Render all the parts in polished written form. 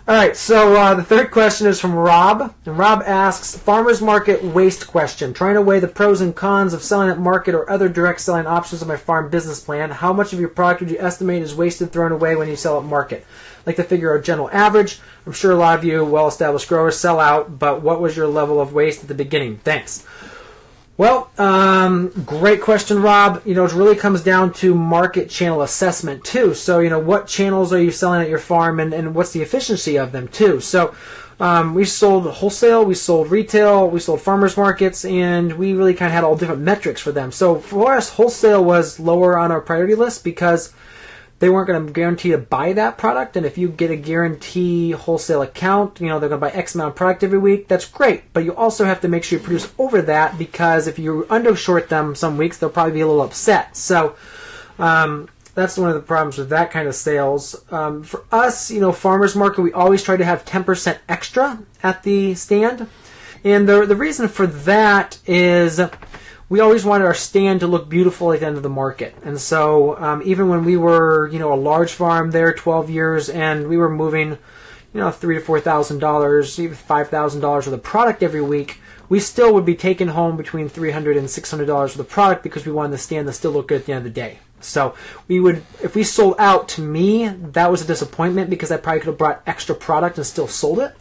All right, so the third question is from Rob, and Rob asks, farmer's market waste question. Trying to weigh the pros and cons of selling at market or other direct selling options of my farm business plan. How much of your product would you estimate is wasted, thrown away when you sell at market? I'd like to figure a general average. I'm sure a lot of you well-established growers sell out, but what was your level of waste at the beginning? Thanks. Well, great question, Rob. It really comes down to market channel assessment, too. So, what channels are you selling at your farm, and what's the efficiency of them, too? So, we sold wholesale, we sold retail, we sold farmers markets, and we really kind of had all different metrics for them. So, for us, wholesale was lower on our priority list because they weren't going to guarantee to buy that product, and if you get a guarantee wholesale account, they're going to buy X amount of product every week, that's great, but you also have to make sure you produce over that, because if you undershort them some weeks, they'll probably be a little upset. So that's one of the problems with that kind of sales. For us, farmers market, we always try to have 10% extra at the stand, and the reason for that is we always wanted our stand to look beautiful at the end of the market. And so even when we were, a large farm there, 12 years, and we were moving, $3,000 to $4,000, even $5,000 worth of product every week, we still would be taking home between $300 and $600 worth of product because we wanted the stand to still look good at the end of the day. So if we sold out, to me, that was a disappointment because I probably could have brought extra product and still sold it.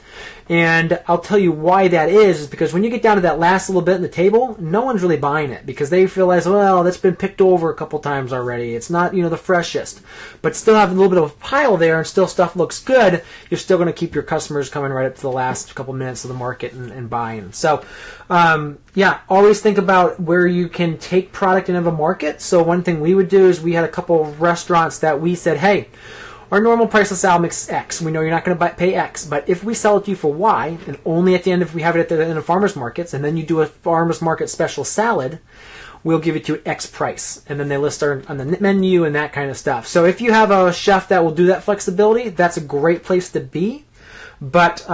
And I'll tell you why that is because when you get down to that last little bit in the table, no one's really buying it because they realize, well, that's been picked over a couple times already. It's not, the freshest. But still having a little bit of a pile there and still stuff looks good, you're still going to keep your customers coming right up to the last couple minutes of the market and buying. So, always think about where you can take product into the market. So one thing we would do is we had a couple of restaurants that we said, hey, our normal price of salad makes X. We know you're not going to pay X, but if we sell it to you for Y, and only at the end if we have it at the end of farmers markets, and then you do a farmers market special salad, we'll give it to you at X price. And then they list on the menu and that kind of stuff. So if you have a chef that will do that flexibility, that's a great place to be. But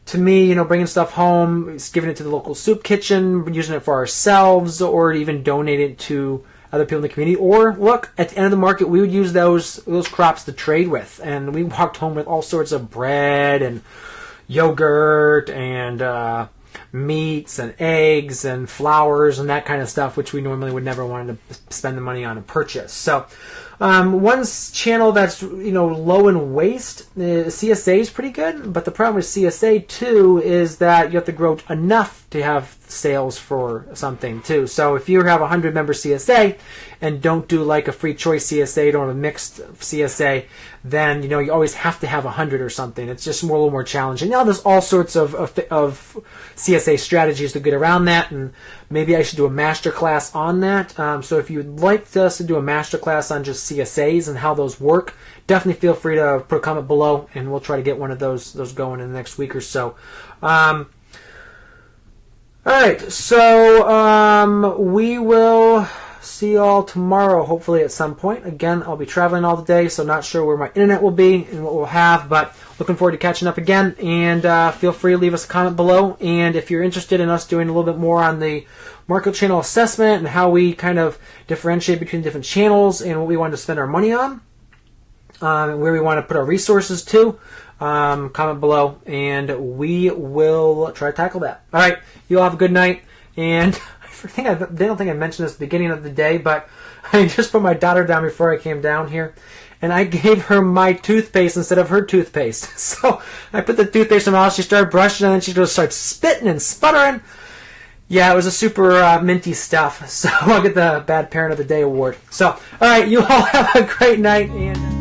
to me, bringing stuff home, giving it to the local soup kitchen, using it for ourselves, or even donate it to other people in the community. Or look, at the end of the market, we would use those crops to trade with, and we walked home with all sorts of bread and yogurt and meats and eggs and flowers and that kind of stuff, which we normally would never want to spend the money on and purchase. So one channel that's low in waste, CSA is pretty good, but the problem with CSA too is that you have to grow enough to have sales for something too. So if you have a 100-member CSA and don't do like a free choice CSA, don't have a mixed CSA, then you always have to have 100 or something. It's just a little more challenging. Now there's all sorts of CSA strategies to get around that, and maybe I should do a master class on that. So if you'd like us to do a master class on just CSAs and how those work, definitely feel free to put a comment below, and we'll try to get one of those going in the next week or so. All right, so we will see you all tomorrow, hopefully at some point. Again, I'll be traveling all the day, so not sure where my internet will be and what we'll have, but looking forward to catching up again. And feel free to leave us a comment below. And if you're interested in us doing a little bit more on the market channel assessment and how we kind of differentiate between different channels and what we want to spend our money on, and where we want to put our resources to, comment below, and we will try to tackle that. All right, you all have a good night, and they don't think I mentioned this at the beginning of the day, but I just put my daughter down before I came down here, and I gave her my toothpaste instead of her toothpaste. So I put the toothpaste in her mouth, she started brushing, and then she just started spitting and sputtering. Yeah, it was a super minty stuff, so I'll get the Bad Parent of the Day award. So, all right, you all have a great night, and